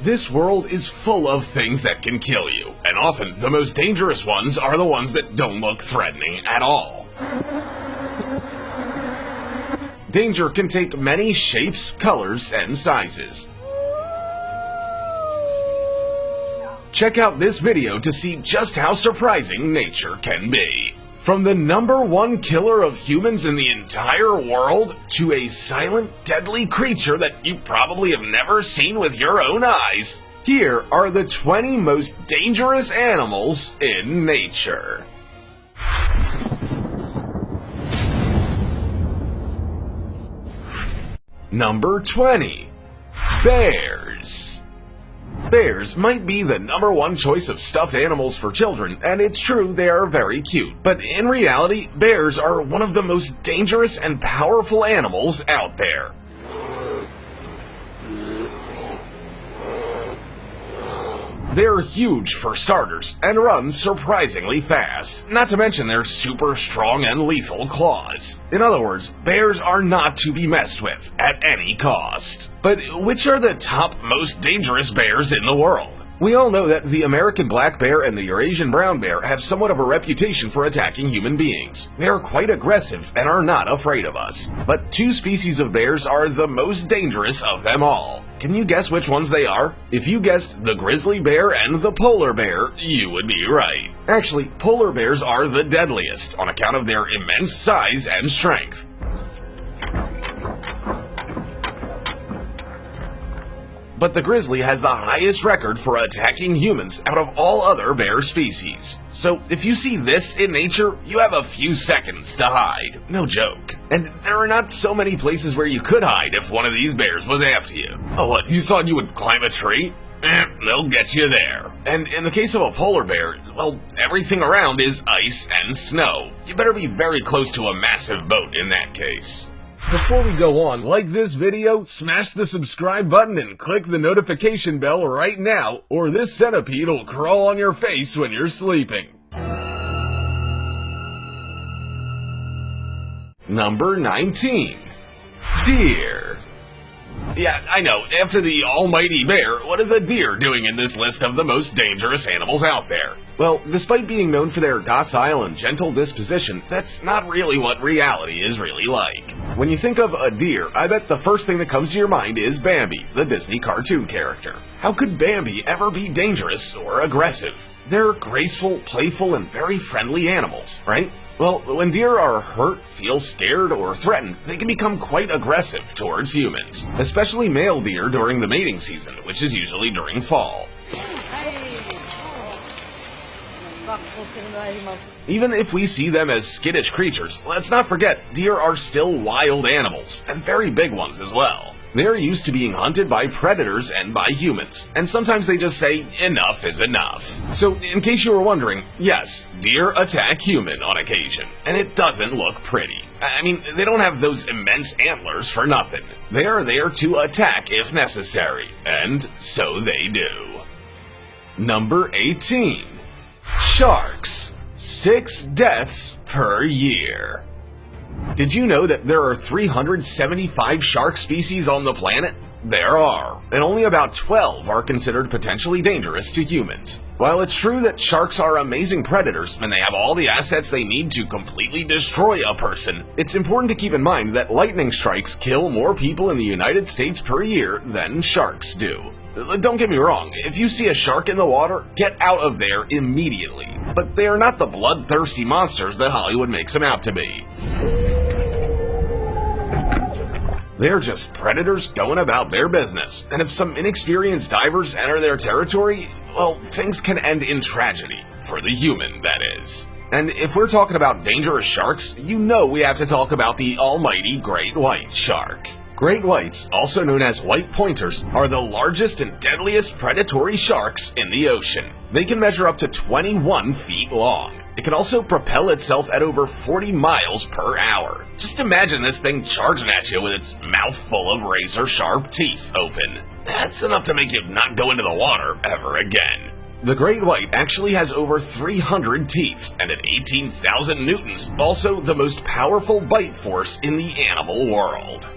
This world is full of things that can kill you, and often the most dangerous ones are the ones that don't look threatening at all. Danger can take many shapes, colors, and sizes. Check out this video to see just how surprising nature can be. From the #1 killer of humans in the entire world, to a silent, deadly creature that you probably have never seen with your own eyes, here are the 20 most dangerous animals in nature. Number 20. Bears. Bears might be the #1 choice of stuffed animals for children, and it's true they are very cute. But in reality, bears are one of the most dangerous and powerful animals out there. They're huge for starters, and run surprisingly fast, not to mention their super strong and lethal claws. In other words, bears are not to be messed with at any cost. But which are the top most dangerous bears in the world? We all know that the American black bear and the Eurasian brown bear have somewhat of a reputation for attacking human beings. They are quite aggressive and are not afraid of us. But two species of bears are the most dangerous of them all. Can you guess which ones they are? If you guessed the grizzly bear and the polar bear, you would be right. Actually, polar bears are the deadliest on account of their immense size and strength. But the grizzly has the highest record for attacking humans out of all other bear species. So if you see this in nature, you have a few seconds to hide. No joke. And there are not so many places where you could hide if one of these bears was after you. Oh, what, you thought you would climb a tree? They'll get you there. And in the case of a polar bear, well, everything around is ice and snow. You better be very close to a massive boat in that case. Before we go on, like this video, smash the subscribe button and click the notification bell right now, or this centipede will crawl on your face when you're sleeping. Number 19. Deer. Yeah, I know, after the almighty bear, what is a deer doing in this list of the most dangerous animals out there? Well, despite being known for their docile and gentle disposition, that's not really what reality is really like. When you think of a deer, I bet the first thing that comes to your mind is Bambi, the Disney cartoon character. How could Bambi ever be dangerous or aggressive? They're graceful, playful, and very friendly animals, right? Well, when deer are hurt, feel scared, or threatened, they can become quite aggressive towards humans, especially male deer during the mating season, which is usually during fall. Even if we see them as skittish creatures, let's not forget, deer are still wild animals, and very big ones as well. They're used to being hunted by predators and by humans, and sometimes they just say, enough is enough. So, in case you were wondering, yes, deer attack human on occasion, and it doesn't look pretty. I mean, they don't have those immense antlers for nothing. They are there to attack if necessary, and so they do. Number 18. Sharks. 6 deaths per year. Did you know that there are 375 shark species on the planet? There are, and only about 12 are considered potentially dangerous to humans. While it's true that sharks are amazing predators and they have all the assets they need to completely destroy a person, it's important to keep in mind that lightning strikes kill more people in the United States per year than sharks do. Don't get me wrong, if you see a shark in the water, get out of there immediately. But they are not the bloodthirsty monsters that Hollywood makes them out to be. They're just predators going about their business, and if some inexperienced divers enter their territory, well, things can end in tragedy, for the human, that is. And if we're talking about dangerous sharks, you know we have to talk about the almighty great white shark. Great whites, also known as white pointers, are the largest and deadliest predatory sharks in the ocean. They can measure up to 21 feet long. It can also propel itself at over 40 miles per hour. Just imagine this thing charging at you with its mouth full of razor-sharp teeth open. That's enough to make you not go into the water ever again. The great white actually has over 300 teeth, and at 18,000 newtons, also the most powerful bite force in the animal world.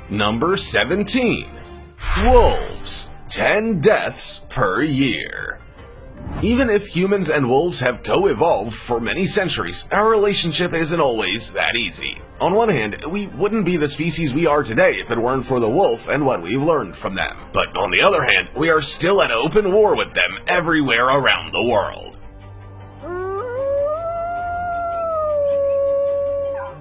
Number 17. Wolves. 10 deaths per year. Even if humans and wolves have co-evolved for many centuries, our relationship isn't always that easy. On one hand, we wouldn't be the species we are today if it weren't for the wolf and what we've learned from them. But on the other hand, we are still at open war with them everywhere around the world.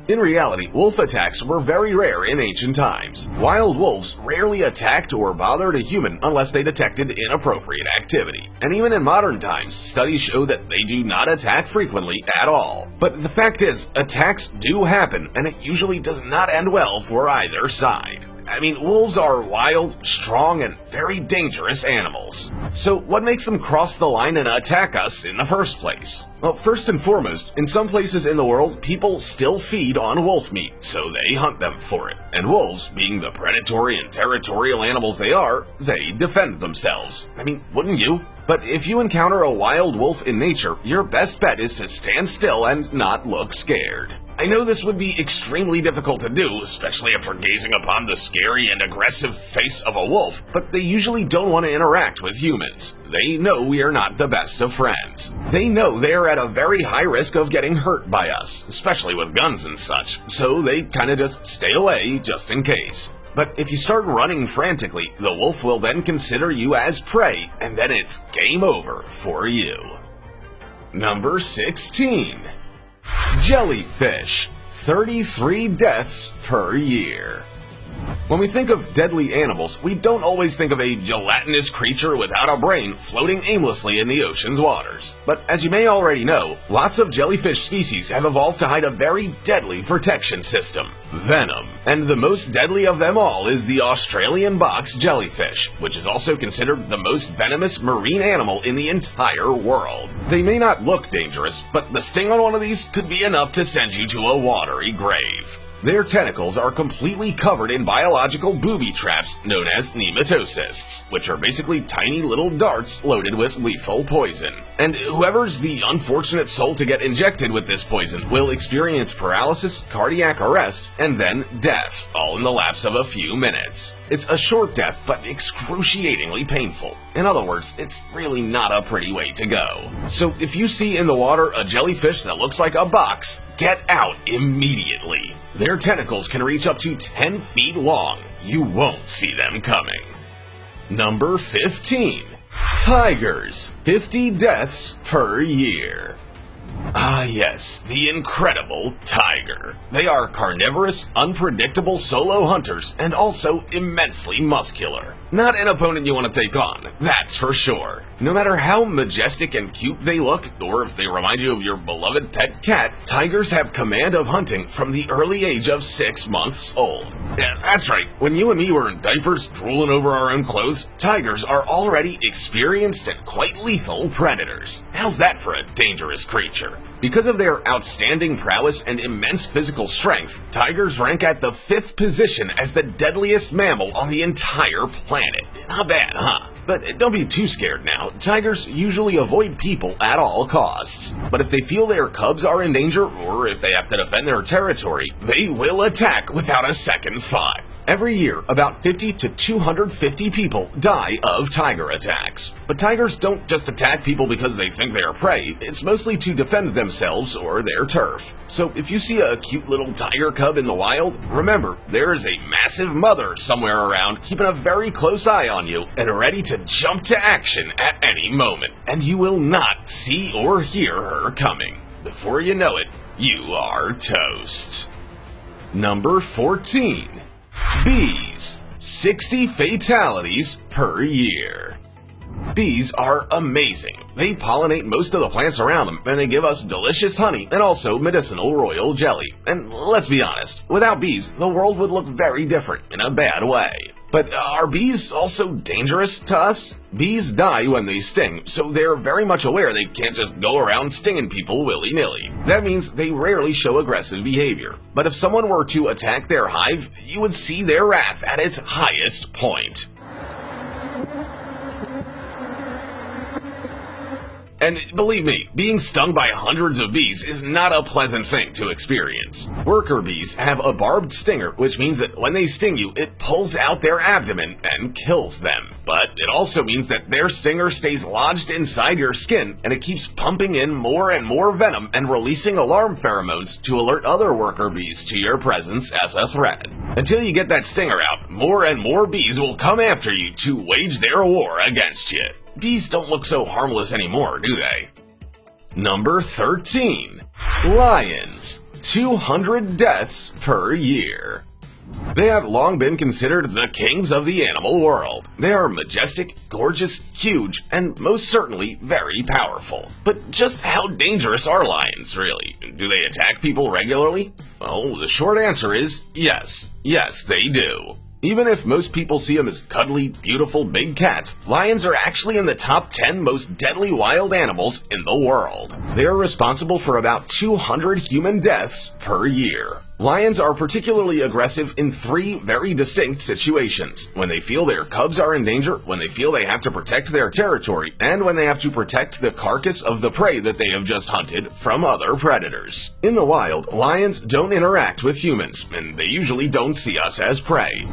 In reality, wolf attacks were very rare in ancient times. Wild wolves rarely attacked or bothered a human unless they detected inappropriate activity. And even in modern times, studies show that they do not attack frequently at all. But the fact is, attacks do happen, and it usually does not end well for either side. I mean, wolves are wild, strong, and very dangerous animals. So what makes them cross the line and attack us in the first place? Well, first and foremost, in some places in the world, people still feed on wolf meat, so they hunt them for it. And wolves, being the predatory and territorial animals they are, they defend themselves. I mean, wouldn't you? But if you encounter a wild wolf in nature, your best bet is to stand still and not look scared. I know this would be extremely difficult to do, especially after gazing upon the scary and aggressive face of a wolf, but they usually don't want to interact with humans. They know we are not the best of friends. They know they are at a very high risk of getting hurt by us, especially with guns and such, so they kinda just stay away just in case. But if you start running frantically, the wolf will then consider you as prey, and then it's game over for you. Number 16. Jellyfish. 33 deaths per year. When we think of deadly animals, we don't always think of a gelatinous creature without a brain floating aimlessly in the ocean's waters. But as you may already know, lots of jellyfish species have evolved to hide a very deadly protection system: venom. And the most deadly of them all is the Australian box jellyfish, which is also considered the most venomous marine animal in the entire world. They may not look dangerous, but the sting on one of these could be enough to send you to a watery grave. Their tentacles are completely covered in biological booby traps known as nematocysts, which are basically tiny little darts loaded with lethal poison. And whoever's the unfortunate soul to get injected with this poison will experience paralysis, cardiac arrest, and then death, all in the lapse of a few minutes. It's a short death, but excruciatingly painful. In other words, it's really not a pretty way to go. So if you see in the water a jellyfish that looks like a box, get out immediately. Their tentacles can reach up to 10 feet long. You won't see them coming. Number 15. Tigers. 50 deaths per year. Ah yes, the incredible tiger. They are carnivorous, unpredictable solo hunters, and also immensely muscular. Not an opponent you want to take on, that's for sure. No matter how majestic and cute they look, or if they remind you of your beloved pet cat, tigers have command of hunting from the early age of 6 months old. Yeah, that's right, when you and me were in diapers drooling over our own clothes, tigers are already experienced and quite lethal predators. How's that for a dangerous creature? Because of their outstanding prowess and immense physical strength, tigers rank at the 5th position as the deadliest mammal on the entire planet. Not bad, huh? But don't be too scared now. Tigers usually avoid people at all costs. But if they feel their cubs are in danger, or if they have to defend their territory, they will attack without a second thought. Every year, about 50 to 250 people die of tiger attacks. But tigers don't just attack people because they think they are prey. It's mostly to defend themselves or their turf. So if you see a cute little tiger cub in the wild, remember, there is a massive mother somewhere around keeping a very close eye on you and ready to jump to action at any moment. And you will not see or hear her coming. Before you know it, you are toast. Number 14. Bees. 60 fatalities per year. Bees are amazing. They pollinate most of the plants around them, and they give us delicious honey and also medicinal royal jelly. And let's be honest, without bees, the world would look very different in a bad way. But are bees also dangerous to us? Bees die when they sting, so they're very much aware they can't just go around stinging people willy-nilly. That means they rarely show aggressive behavior. But if someone were to attack their hive, you would see their wrath at its highest point. And believe me, being stung by hundreds of bees is not a pleasant thing to experience. Worker bees have a barbed stinger, which means that when they sting you, it pulls out their abdomen and kills them. But it also means that their stinger stays lodged inside your skin, and it keeps pumping in more and more venom and releasing alarm pheromones to alert other worker bees to your presence as a threat. Until you get that stinger out, more and more bees will come after you to wage their war against you. Bees don't look so harmless anymore, do they? Number 13. Lions. 200 deaths per year. They have long been considered the kings of the animal world. They are majestic, gorgeous, huge, and most certainly very powerful. But just how dangerous are lions, really? Do they attack people regularly? Well, the short answer is yes. Yes, they do. Even if most people see them as cuddly, beautiful big cats, lions are actually in the top 10 most deadly wild animals in the world. They are responsible for about 200 human deaths per year. Lions are particularly aggressive in 3 very distinct situations: when they feel their cubs are in danger, when they feel they have to protect their territory, and when they have to protect the carcass of the prey that they have just hunted from other predators. In the wild, lions don't interact with humans, and they usually don't see us as prey.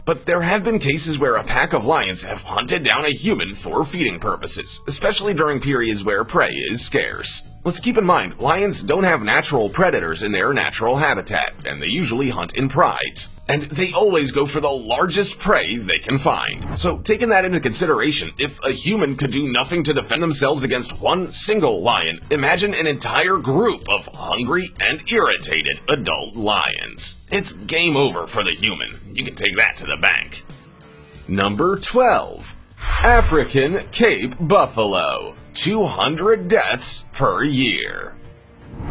But there have been cases where a pack of lions have hunted down a human for feeding purposes, especially during periods where prey is scarce. Let's keep in mind, lions don't have natural predators in their natural habitat, and they usually hunt in prides. And they always go for the largest prey they can find. So taking that into consideration, if a human could do nothing to defend themselves against one single lion, imagine an entire group of hungry and irritated adult lions. It's game over for the human. You can take that to the bank. Number 12. African Cape Buffalo. 200 deaths per year.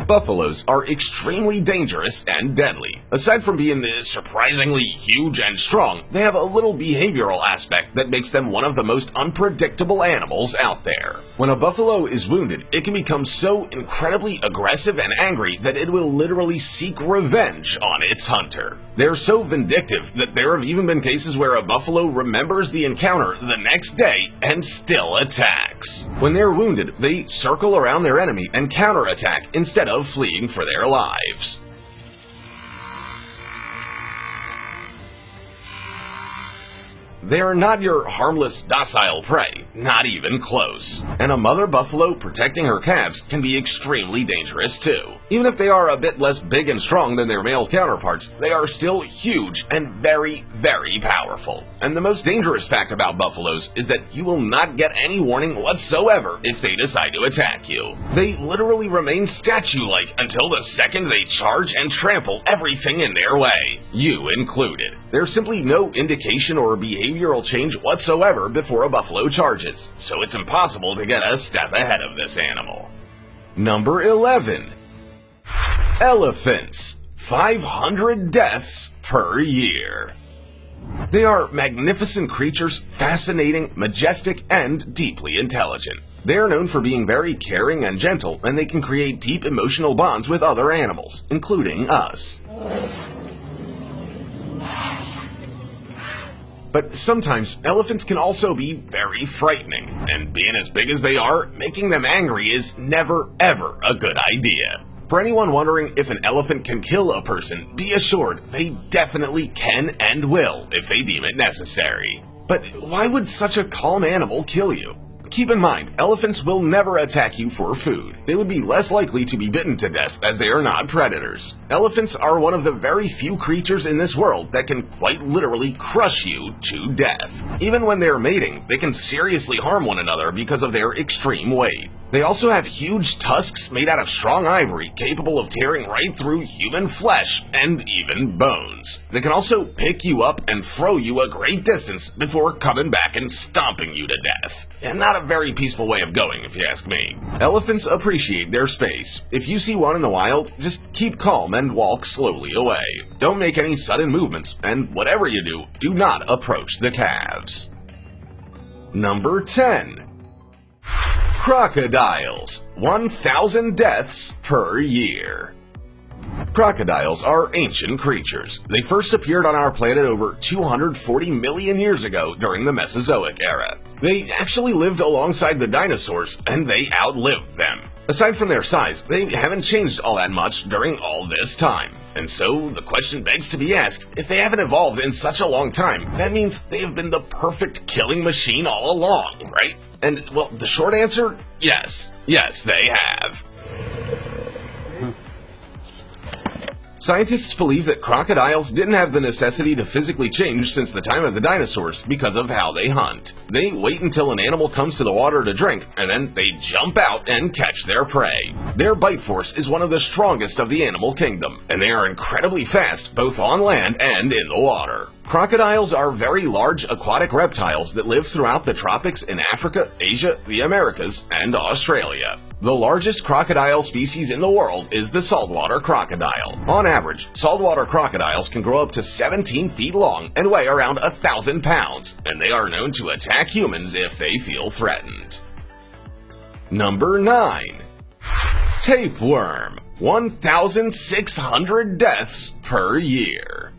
Buffaloes are extremely dangerous and deadly. Aside from being surprisingly huge and strong, they have a little behavioral aspect that makes them one of the most unpredictable animals out there. When a buffalo is wounded, it can become so incredibly aggressive and angry that it will literally seek revenge on its hunter. They're so vindictive that there have even been cases where a buffalo remembers the encounter the next day and still attacks. When they're wounded, they circle around their enemy and counterattack instead of fleeing for their lives. They are not your harmless, docile prey, not even close. And a mother buffalo protecting her calves can be extremely dangerous too. Even if they are a bit less big and strong than their male counterparts, they are still huge and very, very powerful. And the most dangerous fact about buffaloes is that you will not get any warning whatsoever if they decide to attack you. They literally remain statue-like until the second they charge and trample everything in their way, you included. There's simply no indication or behavioral change whatsoever before a buffalo charges, so it's impossible to get a step ahead of this animal. Number 11. Elephants. 500 deaths per year. They are magnificent creatures, fascinating, majestic, and deeply intelligent. They are known for being very caring and gentle, and they can create deep emotional bonds with other animals, including us. But sometimes, elephants can also be very frightening, and being as big as they are, making them angry is never, ever a good idea. For anyone wondering if an elephant can kill a person, be assured they definitely can and will if they deem it necessary. But why would such a calm animal kill you? Keep in mind, elephants will never attack you for food. They would be less likely to be bitten to death as they are not predators. Elephants are one of the very few creatures in this world that can quite literally crush you to death. Even when they're mating, they can seriously harm one another because of their extreme weight. They also have huge tusks made out of strong ivory, capable of tearing right through human flesh and even bones. They can also pick you up and throw you a great distance before coming back and stomping you to death. And not a very peaceful way of going, if you ask me. Elephants appreciate their space. If you see one in the wild, just keep calm and walk slowly away. Don't make any sudden movements, and whatever you do, do not approach the calves. Number 10. Crocodiles. 1,000 deaths per year. Crocodiles are ancient creatures. They first appeared on our planet over 240 million years ago during the Mesozoic era. They actually lived alongside the dinosaurs, and they outlived them. Aside from their size, they haven't changed all that much during all this time. And so, the question begs to be asked, if they haven't evolved in such a long time, that means they have been the perfect killing machine all along, right? And, well, the short answer? Yes. Yes, they have. Scientists believe that crocodiles didn't have the necessity to physically change since the time of the dinosaurs because of how they hunt. They wait until an animal comes to the water to drink, and then they jump out and catch their prey. Their bite force is one of the strongest of the animal kingdom, and they are incredibly fast both on land and in the water. Crocodiles are very large aquatic reptiles that live throughout the tropics in Africa, Asia, the Americas, and Australia. The largest crocodile species in the world is the saltwater crocodile. On average, saltwater crocodiles can grow up to 17 feet long and weigh around 1,000 pounds, and they are known to attack humans if they feel threatened. Number 9. Tapeworm. 1,600 deaths per year.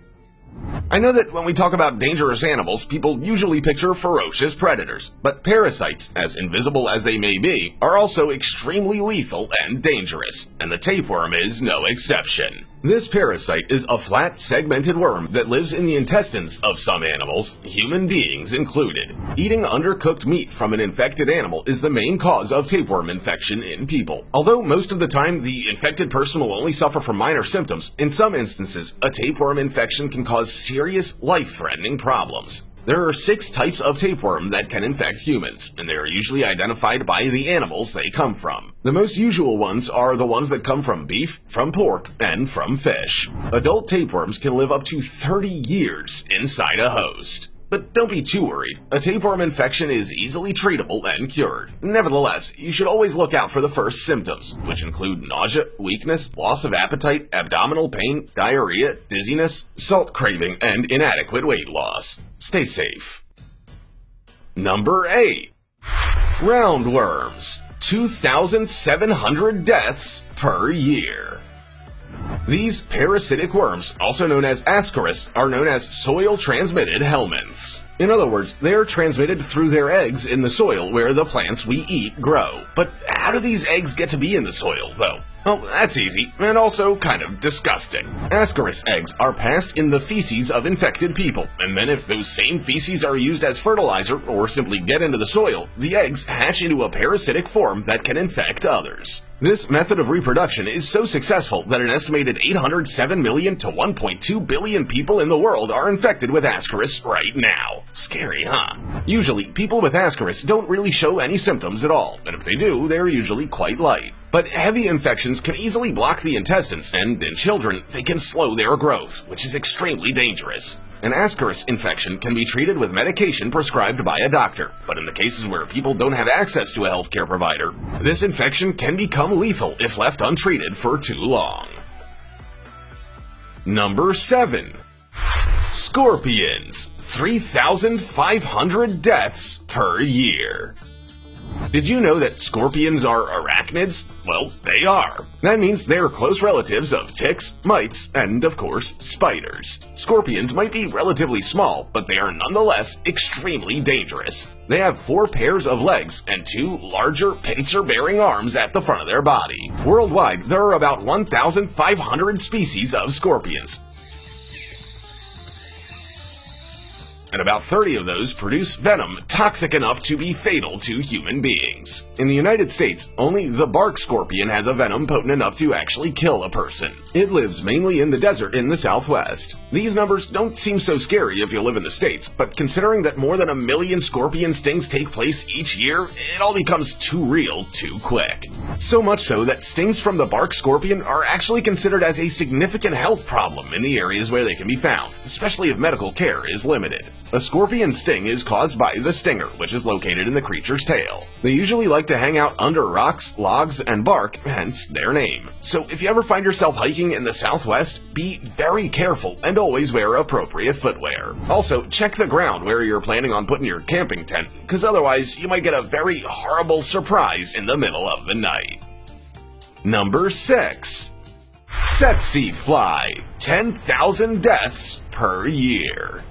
I know that when we talk about dangerous animals, people usually picture ferocious predators, but parasites, as invisible as they may be, are also extremely lethal and dangerous, and the tapeworm is no exception. This parasite is a flat, segmented worm that lives in the intestines of some animals, human beings included. Eating undercooked meat from an infected animal is the main cause of tapeworm infection in people. Although most of the time the infected person will only suffer from minor symptoms, in some instances, a tapeworm infection can cause serious, life-threatening problems. There are 6 types of tapeworm that can infect humans, and they are usually identified by the animals they come from. The most usual ones are the ones that come from beef, from pork, and from fish. Adult tapeworms can live up to 30 years inside a host. But don't be too worried. A tapeworm infection is easily treatable and cured. Nevertheless, you should always look out for the first symptoms, which include nausea, weakness, loss of appetite, abdominal pain, diarrhea, dizziness, salt craving, and inadequate weight loss. Stay safe. Number 8. Roundworms. 2,700 deaths per year. These parasitic worms, also known as ascaris, are known as soil-transmitted helminths. In other words, they are transmitted through their eggs in the soil where the plants we eat grow. But how do these eggs get to be in the soil, though? Well, that's easy, and also kind of disgusting. Ascaris eggs are passed in the feces of infected people, and then if those same feces are used as fertilizer or simply get into the soil, the eggs hatch into a parasitic form that can infect others. This method of reproduction is so successful that an estimated 807 million to 1.2 billion people in the world are infected with ascaris right now. Scary, huh? Usually, people with ascaris don't really show any symptoms at all, and if they do, they're usually quite light. But heavy infections can easily block the intestines, and in children, they can slow their growth, which is extremely dangerous. An ascaris infection can be treated with medication prescribed by a doctor, but in the cases where people don't have access to a healthcare provider, this infection can become lethal if left untreated for too long. Number 7. Scorpions. 3,500 deaths per year. Did you know that scorpions are arachnids? Well, they are. That means they're close relatives of ticks, mites, and of course, spiders. Scorpions might be relatively small, but they are nonetheless extremely dangerous. They have 4 pairs of legs and 2 larger pincer-bearing arms at the front of their body. Worldwide, there are about 1,500 species of scorpions, and about 30 of those produce venom toxic enough to be fatal to human beings. In the United States, only the bark scorpion has a venom potent enough to actually kill a person. It lives mainly in the desert in the Southwest. These numbers don't seem so scary if you live in the States, but considering that more than 1 million scorpion stings take place each year, it all becomes too real too quick. So much so that stings from the bark scorpion are actually considered as a significant health problem in the areas where they can be found, especially if medical care is limited. A scorpion sting is caused by the stinger, which is located in the creature's tail. They usually like to hang out under rocks, logs, and bark, hence their name. So if you ever find yourself hiking in the Southwest, be very careful and always wear appropriate footwear. Also, check the ground where you're planning on putting your camping tent, because otherwise you might get a very horrible surprise in the middle of the night. Number 6. Tsetse fly, 10,000 deaths per year.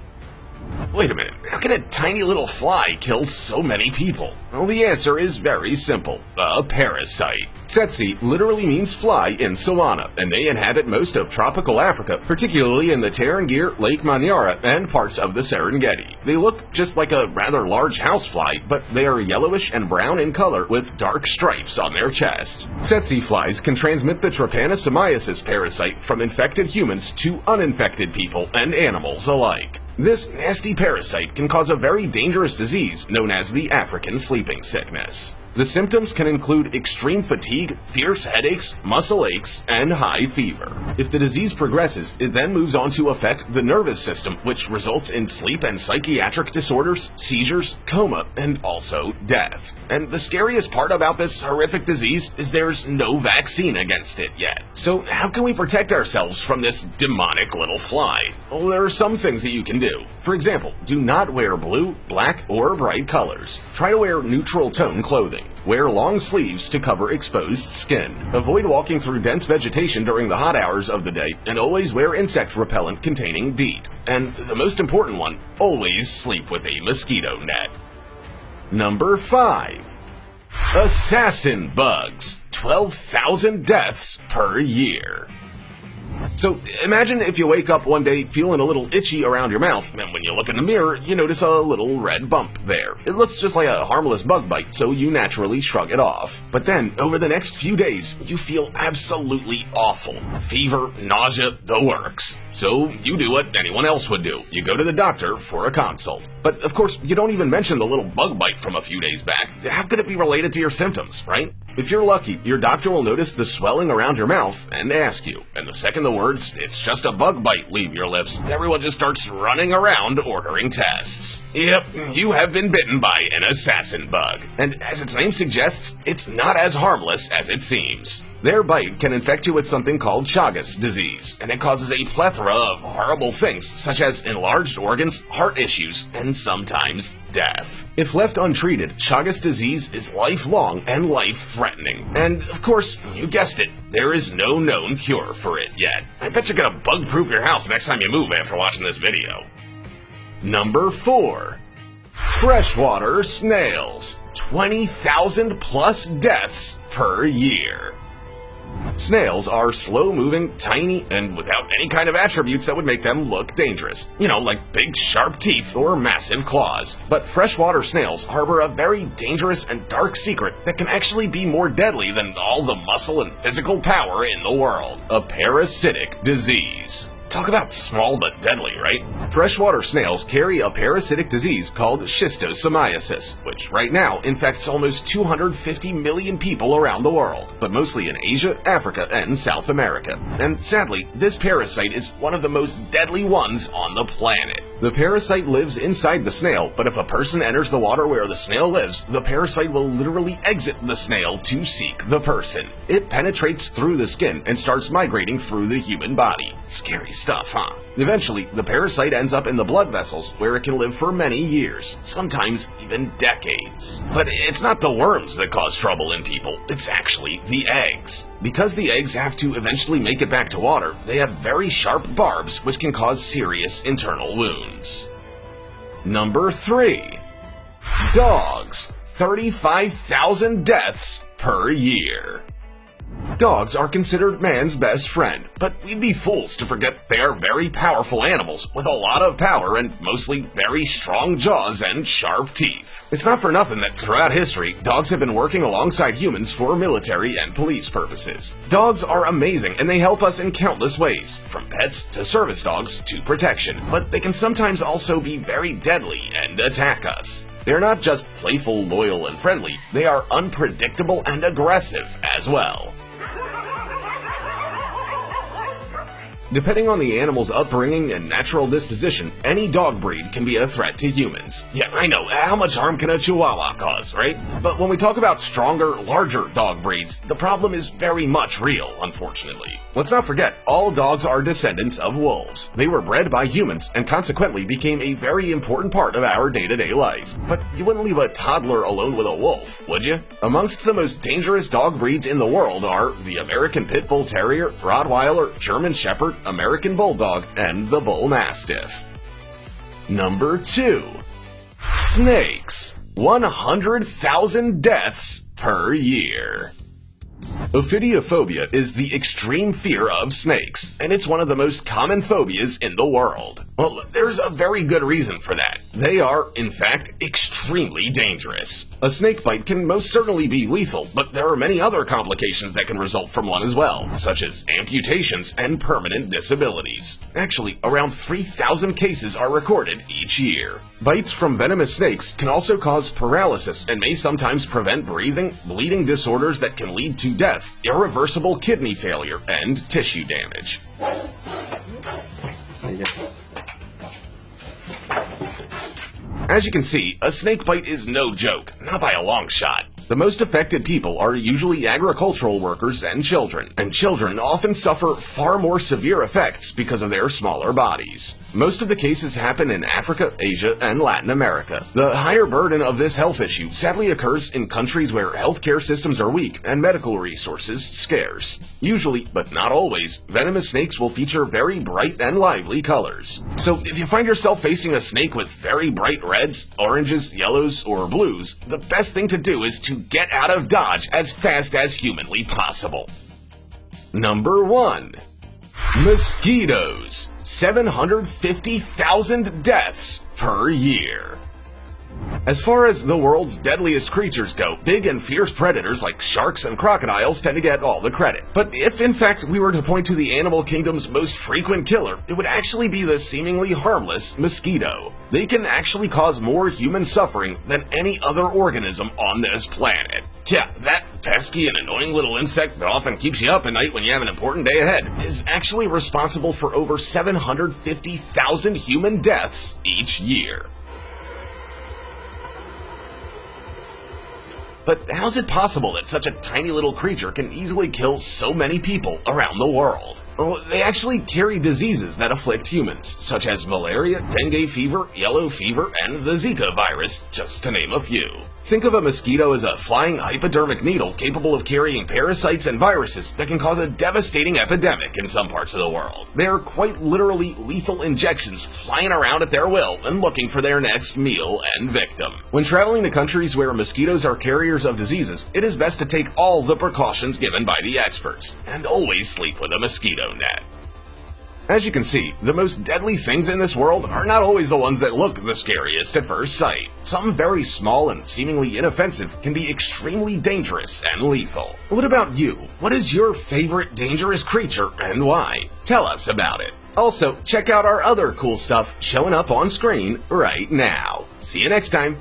Wait a minute, how can a tiny little fly kill so many people? Well, the answer is very simple: a parasite. Tsetse literally means fly in Sawana, and they inhabit most of tropical Africa, particularly in the Tarangire, Lake Manyara, and parts of the Serengeti. They look just like a rather large housefly, but they are yellowish and brown in color with dark stripes on their chest. Tsetse flies can transmit the trypanosomiasis parasite from infected humans to uninfected people and animals alike. This nasty parasite can cause a very dangerous disease known as the African sleeping sickness. The symptoms can include extreme fatigue, fierce headaches, muscle aches, and high fever. If the disease progresses, it then moves on to affect the nervous system, which results in sleep and psychiatric disorders, seizures, coma, and also death. And the scariest part about this horrific disease is there's no vaccine against it yet. So how can we protect ourselves from this demonic little fly? Well, there are some things that you can do. For example, do not wear blue, black, or bright colors. Try to wear neutral tone clothing. Wear long sleeves to cover exposed skin. Avoid walking through dense vegetation during the hot hours of the day, and always wear insect repellent containing DEET. And the most important one, always sleep with a mosquito net. Number 5. Assassin bugs, 12,000 deaths per year. So imagine if you wake up one day feeling a little itchy around your mouth, and when you look in the mirror, you notice a little red bump there. It looks just like a harmless bug bite, so you naturally shrug it off. But then, over the next few days, you feel absolutely awful. Fever, nausea, the works. So you do what anyone else would do. You go to the doctor for a consult. But of course, you don't even mention the little bug bite from a few days back. How could it be related to your symptoms, right? If you're lucky, your doctor will notice the swelling around your mouth and ask you. And the second the words, "It's just a bug bite," leave your lips, everyone just starts running around ordering tests. Yep, you have been bitten by an assassin bug. And as its name suggests, it's not as harmless as it seems. Their bite can infect you with something called Chagas disease, and it causes a plethora of horrible things, such as enlarged organs, heart issues, and sometimes death. If left untreated, Chagas disease is lifelong and life-threatening. And of course, you guessed it, there is no known cure for it yet. I bet you're gonna bug-proof your house next time you move after watching this video. Number 4. Freshwater snails, 20,000 plus deaths per year. Snails are slow-moving, tiny, and without any kind of attributes that would make them look dangerous. You know, like big sharp teeth or massive claws. But freshwater snails harbor a very dangerous and dark secret that can actually be more deadly than all the muscle and physical power in the world: a parasitic disease. Talk about small but deadly, right? Freshwater snails carry a parasitic disease called schistosomiasis, which right now infects almost 250 million people around the world, but mostly in Asia, Africa, and South America. And sadly, this parasite is one of the most deadly ones on the planet. The parasite lives inside the snail, but if a person enters the water where the snail lives, the parasite will literally exit the snail to seek the person. It penetrates through the skin and starts migrating through the human body. Scary stuff, huh? Eventually, the parasite ends up in the blood vessels, where it can live for many years, sometimes even decades. But it's not the worms that cause trouble in people, it's actually the eggs. Because the eggs have to eventually make it back to water, they have very sharp barbs which can cause serious internal wounds. Number 3. Dogs, 35,000 deaths per year. Dogs are considered man's best friend, but we'd be fools to forget they are very powerful animals with a lot of power and mostly very strong jaws and sharp teeth. It's not for nothing that throughout history, dogs have been working alongside humans for military and police purposes. Dogs are amazing and they help us in countless ways, from pets to service dogs to protection, but they can sometimes also be very deadly and attack us. They're not just playful, loyal, and friendly, they are unpredictable and aggressive as well. Depending on the animal's upbringing and natural disposition, any dog breed can be a threat to humans. Yeah, I know, how much harm can a Chihuahua cause, right? But when we talk about stronger, larger dog breeds, the problem is very much real, unfortunately. Let's not forget, all dogs are descendants of wolves. They were bred by humans and consequently became a very important part of our day-to-day life. But you wouldn't leave a toddler alone with a wolf, would you? Amongst the most dangerous dog breeds in the world are the American Pit Bull Terrier, Rottweiler, German Shepherd, American Bulldog, and the Bull Mastiff. Number 2. Snakes. 100,000 deaths per year. Ophidiophobia is the extreme fear of snakes, and it's one of the most common phobias in the world. Well, there's a very good reason for that. They are, in fact, extremely dangerous. A snake bite can most certainly be lethal, but there are many other complications that can result from one as well, such as amputations and permanent disabilities. Actually, around 3,000 cases are recorded each year. Bites from venomous snakes can also cause paralysis and may sometimes prevent breathing, bleeding disorders that can lead to death, irreversible kidney failure, and tissue damage. As you can see, a snake bite is no joke, not by a long shot. The most affected people are usually agricultural workers and children often suffer far more severe effects because of their smaller bodies. Most of the cases happen in Africa, Asia, and Latin America. The higher burden of this health issue sadly occurs in countries where healthcare systems are weak and medical resources scarce. Usually, but not always, venomous snakes will feature very bright and lively colors. So if you find yourself facing a snake with very bright reds, oranges, yellows, or blues, the best thing to do is to get out of Dodge as fast as humanly possible. Number 1. Mosquitoes. 750,000 deaths per year. As far as the world's deadliest creatures go, big and fierce predators like sharks and crocodiles tend to get all the credit. But if in fact we were to point to the animal kingdom's most frequent killer, it would actually be the seemingly harmless mosquito. They can actually cause more human suffering than any other organism on this planet. Yeah, that pesky and annoying little insect that often keeps you up at night when you have an important day ahead is actually responsible for over 750,000 human deaths each year. But how's it possible that such a tiny little creature can easily kill so many people around the world? Well, they actually carry diseases that afflict humans, such as malaria, dengue fever, yellow fever, and the Zika virus, just to name a few. Think of a mosquito as a flying hypodermic needle capable of carrying parasites and viruses that can cause a devastating epidemic in some parts of the world. They're quite literally lethal injections flying around at their will and looking for their next meal and victim. When traveling to countries where mosquitoes are carriers of diseases, it is best to take all the precautions given by the experts, and always sleep with a mosquito net. As you can see, the most deadly things in this world are not always the ones that look the scariest at first sight. Some very small and seemingly inoffensive can be extremely dangerous and lethal. What about you? What is your favorite dangerous creature and why? Tell us about it. Also, check out our other cool stuff showing up on screen right now. See you next time.